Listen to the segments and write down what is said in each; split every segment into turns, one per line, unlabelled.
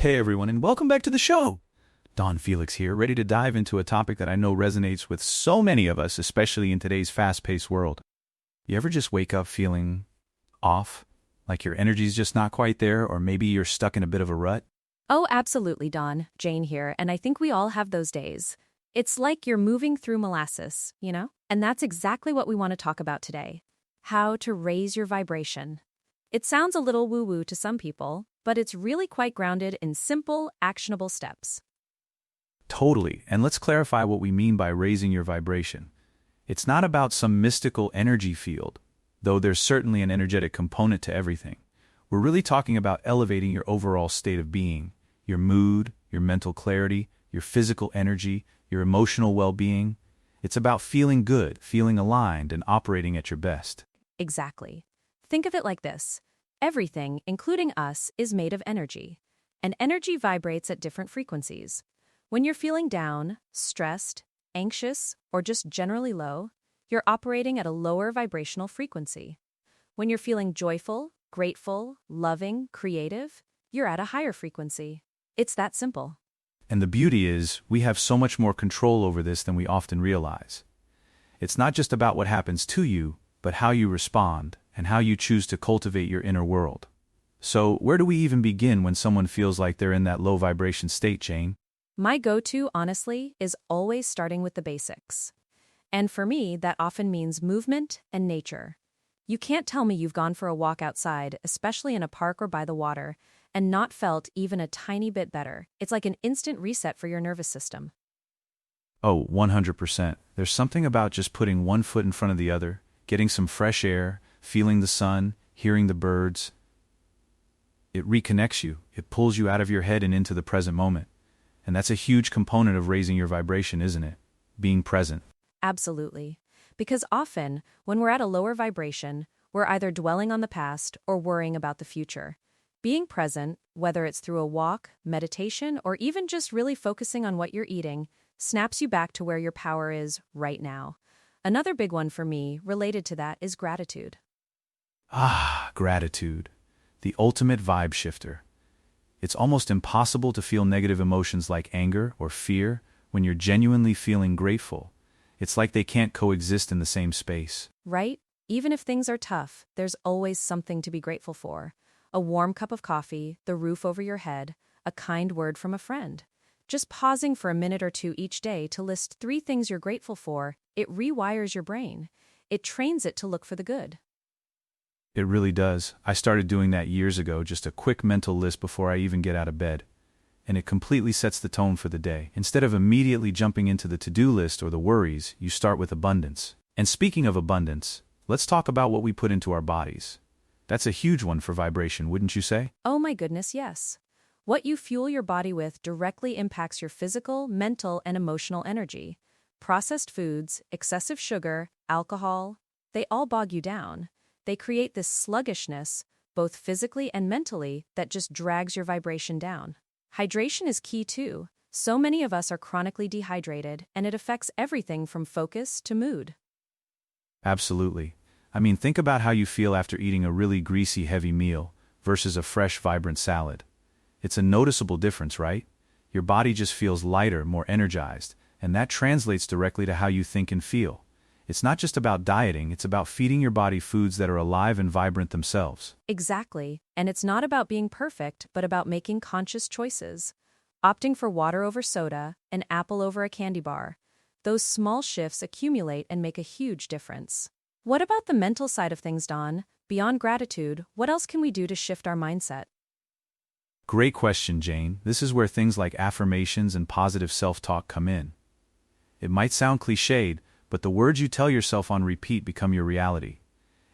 Hey everyone, and welcome back to the show. Don Felix here, ready to dive into a topic that I know resonates with so many of us, especially in today's fast-paced world. You ever just wake up feeling off? Like your energy's just not quite there, or maybe you're stuck in a bit of a rut?
Oh, absolutely, Dawn. Jane here, and I think we all have those days. It's like you're moving through molasses, you know? And that's exactly what we want to talk about today. How to raise your vibration. It sounds a little woo-woo to some people, but it's really quite grounded in simple, actionable steps.
Totally, and let's clarify what we mean by raising your vibration. It's not about some mystical energy field, though there's certainly an energetic component to everything. We're really talking about elevating your overall state of being, your mood, your mental clarity, your physical energy, your emotional well-being. It's about feeling good, feeling aligned, and operating at your best.
Exactly. Think of it like this. Everything, including us, is made of energy. And energy vibrates at different frequencies. When you're feeling down, stressed, anxious, or just generally low, you're operating at a lower vibrational frequency. When you're feeling joyful, grateful, loving, creative, you're at a higher frequency. It's that simple.
And the beauty is, we have so much more control over this than we often realize. It's not just about what happens to you, but how you respond and how you choose to cultivate your inner world. So, where do we even begin when someone feels like they're in that low vibration state, Jane?
My go-to, honestly, is always starting with the basics. And for me, that often means movement and nature. You can't tell me you've gone for a walk outside, especially in a park or by the water, and not felt even a tiny bit better. It's like an instant reset for your nervous system.
Oh, 100%. There's something about just putting one foot in front of the other, getting some fresh air, feeling the sun, hearing the birds. It reconnects you. It pulls you out of your head and into the present moment. And that's a huge component of raising your vibration, isn't it? Being present.
Absolutely. Because often, when we're at a lower vibration, we're either dwelling on the past or worrying about the future. Being present, whether it's through a walk, meditation, or even just really focusing on what you're eating, snaps you back to where your power is right now. Another big one for me, related to that, is gratitude.
Ah, gratitude. The ultimate vibe shifter. It's almost impossible to feel negative emotions like anger or fear when you're genuinely feeling grateful. It's like they can't coexist in the same space.
Right? Even if things are tough, there's always something to be grateful for. A warm cup of coffee, the roof over your head, a kind word from a friend. Just pausing for a minute or two each day to list 3 things you're grateful for, it rewires your brain. It trains it to look for the good.
It really does. I started doing that years ago, just a quick mental list before I even get out of bed. And it completely sets the tone for the day. Instead of immediately jumping into the to-do list or the worries, you start with abundance. And speaking of abundance, let's talk about what we put into our bodies. That's a huge one for vibration, wouldn't you say?
Oh my goodness, yes. What you fuel your body with directly impacts your physical, mental, and emotional energy. Processed foods, excessive sugar, alcohol, they all bog you down. They create this sluggishness, both physically and mentally, that just drags your vibration down. Hydration is key too. So many of us are chronically dehydrated, and it affects everything from focus to mood.
Absolutely. I mean, think about how you feel after eating a really greasy, heavy meal versus a fresh, vibrant salad. It's a noticeable difference, right? Your body just feels lighter, more energized, and that translates directly to how you think and feel. It's not just about dieting, it's about feeding your body foods that are alive and vibrant themselves.
Exactly. And it's not about being perfect, but about making conscious choices. Opting for water over soda, an apple over a candy bar. Those small shifts accumulate and make a huge difference. What about the mental side of things, Dawn? Beyond gratitude, what else can we do to shift our mindset?
Great question, Jane. This is where things like affirmations and positive self-talk come in. It might sound cliched, but the words you tell yourself on repeat become your reality.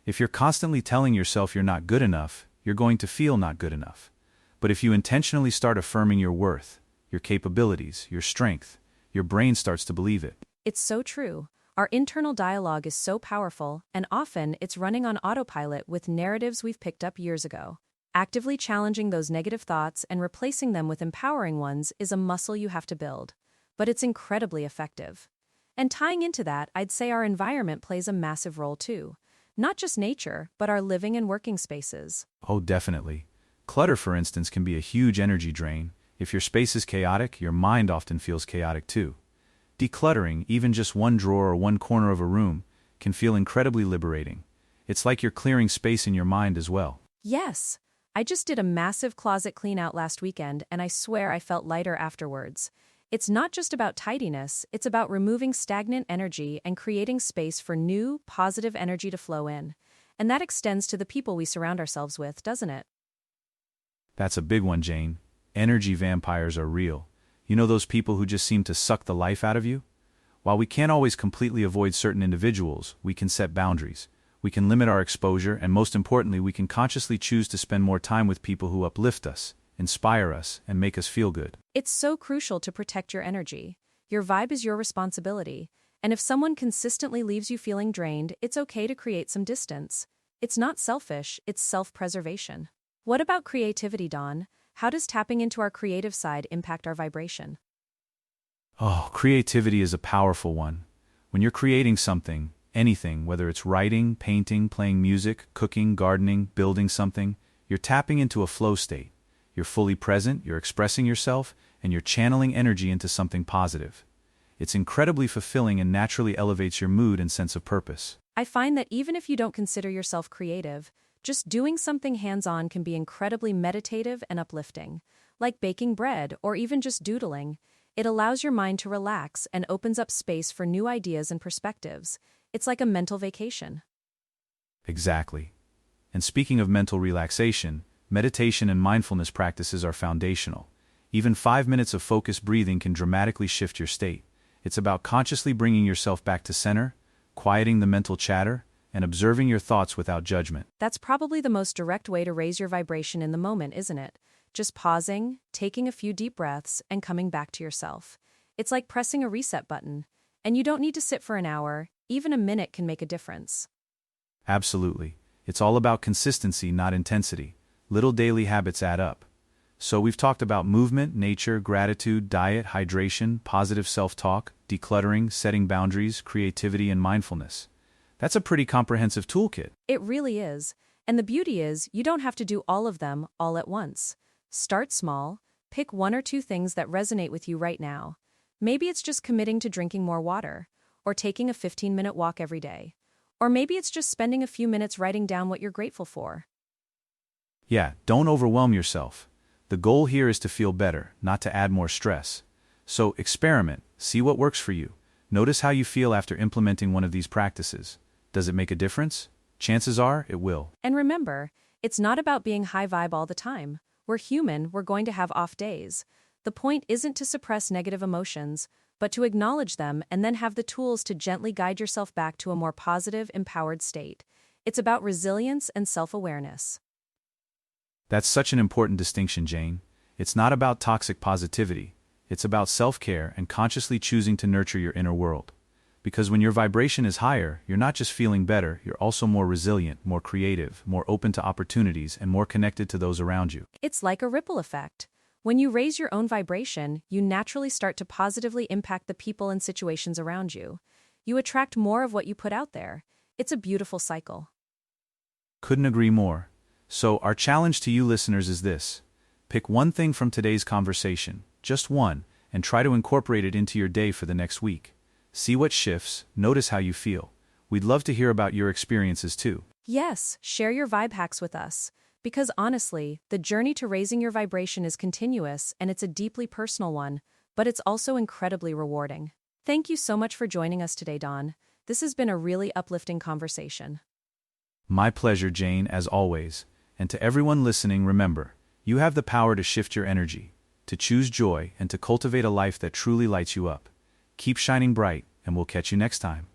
If you're constantly telling yourself you're not good enough, you're going to feel not good enough. But if you intentionally start affirming your worth, your capabilities, your strength, your brain starts to believe it.
It's so true. Our internal dialogue is so powerful, and often it's running on autopilot with narratives we've picked up years ago. Actively challenging those negative thoughts and replacing them with empowering ones is a muscle you have to build. But it's incredibly effective. And tying into that, I'd say our environment plays a massive role too. Not just nature, but our living and working spaces.
Oh, definitely. Clutter, for instance, can be a huge energy drain. If your space is chaotic, your mind often feels chaotic too. Decluttering, even just one drawer or one corner of a room, can feel incredibly liberating. It's like you're clearing space in your mind as well.
Yes. I just did a massive closet clean out last weekend, and I swear I felt lighter afterwards. It's not just about tidiness, it's about removing stagnant energy and creating space for new, positive energy to flow in. And that extends to the people we surround ourselves with, doesn't it?
That's a big one, Jane. Energy vampires are real. You know those people who just seem to suck the life out of you? While we can't always completely avoid certain individuals, we can set boundaries. We can limit our exposure, and most importantly, we can consciously choose to spend more time with people who uplift us, inspire us, and make us feel good.
It's so crucial to protect your energy. Your vibe is your responsibility, and if someone consistently leaves you feeling drained, it's okay to create some distance. It's not selfish, it's self-preservation. What about creativity, Dawn? How does tapping into our creative side impact our vibration?
Oh, creativity is a powerful one. When you're creating something, anything, whether it's writing, painting, playing music, cooking, gardening, building something, you're tapping into a flow state. You're fully present, you're expressing yourself, and you're channeling energy into something positive. It's incredibly fulfilling and naturally elevates your mood and sense of purpose.
I find that even if you don't consider yourself creative, just doing something hands-on can be incredibly meditative and uplifting. Like baking bread or even just doodling, it allows your mind to relax and opens up space for new ideas and perspectives. It's like a mental vacation.
Exactly. And speaking of mental relaxation, meditation and mindfulness practices are foundational. Even 5 minutes of focused breathing can dramatically shift your state. It's about consciously bringing yourself back to center, quieting the mental chatter, and observing your thoughts without judgment.
That's probably the most direct way to raise your vibration in the moment, isn't it? Just pausing, taking a few deep breaths, and coming back to yourself. It's like pressing a reset button. And you don't need to sit for an hour, even a minute can make a difference.
Absolutely. It's all about consistency, not intensity. Little daily habits add up. So we've talked about movement, nature, gratitude, diet, hydration, positive self-talk, decluttering, setting boundaries, creativity, and mindfulness. That's a pretty comprehensive toolkit.
It really is. And the beauty is, you don't have to do all of them all at once. Start small, pick 1 or 2 things that resonate with you right now. Maybe it's just committing to drinking more water, or taking a 15-minute walk every day. Or maybe it's just spending a few minutes writing down what you're grateful for.
Yeah, don't overwhelm yourself. The goal here is to feel better, not to add more stress. So experiment, see what works for you. Notice how you feel after implementing one of these practices. Does it make a difference? Chances are, it will.
And remember, it's not about being high vibe all the time. We're human, we're going to have off days. The point isn't to suppress negative emotions, but to acknowledge them and then have the tools to gently guide yourself back to a more positive, empowered state. It's about resilience and self-awareness.
That's such an important distinction, Jane. It's not about toxic positivity. It's about self-care and consciously choosing to nurture your inner world. Because when your vibration is higher, you're not just feeling better, you're also more resilient, more creative, more open to opportunities, and more connected to those around you.
It's like a ripple effect. When you raise your own vibration, you naturally start to positively impact the people and situations around you. You attract more of what you put out there. It's a beautiful cycle.
Couldn't agree more. So our challenge to you listeners is this. Pick one thing from today's conversation, just one, and try to incorporate it into your day for the next week. See what shifts, notice how you feel. We'd love to hear about your experiences too.
Yes, share your vibe hacks with us. Because honestly, the journey to raising your vibration is continuous and it's a deeply personal one, but it's also incredibly rewarding. Thank you so much for joining us today, Dawn. This has been a really uplifting conversation.
My pleasure, Jane, as always. And to everyone listening, remember, you have the power to shift your energy, to choose joy, and to cultivate a life that truly lights you up. Keep shining bright, and we'll catch you next time.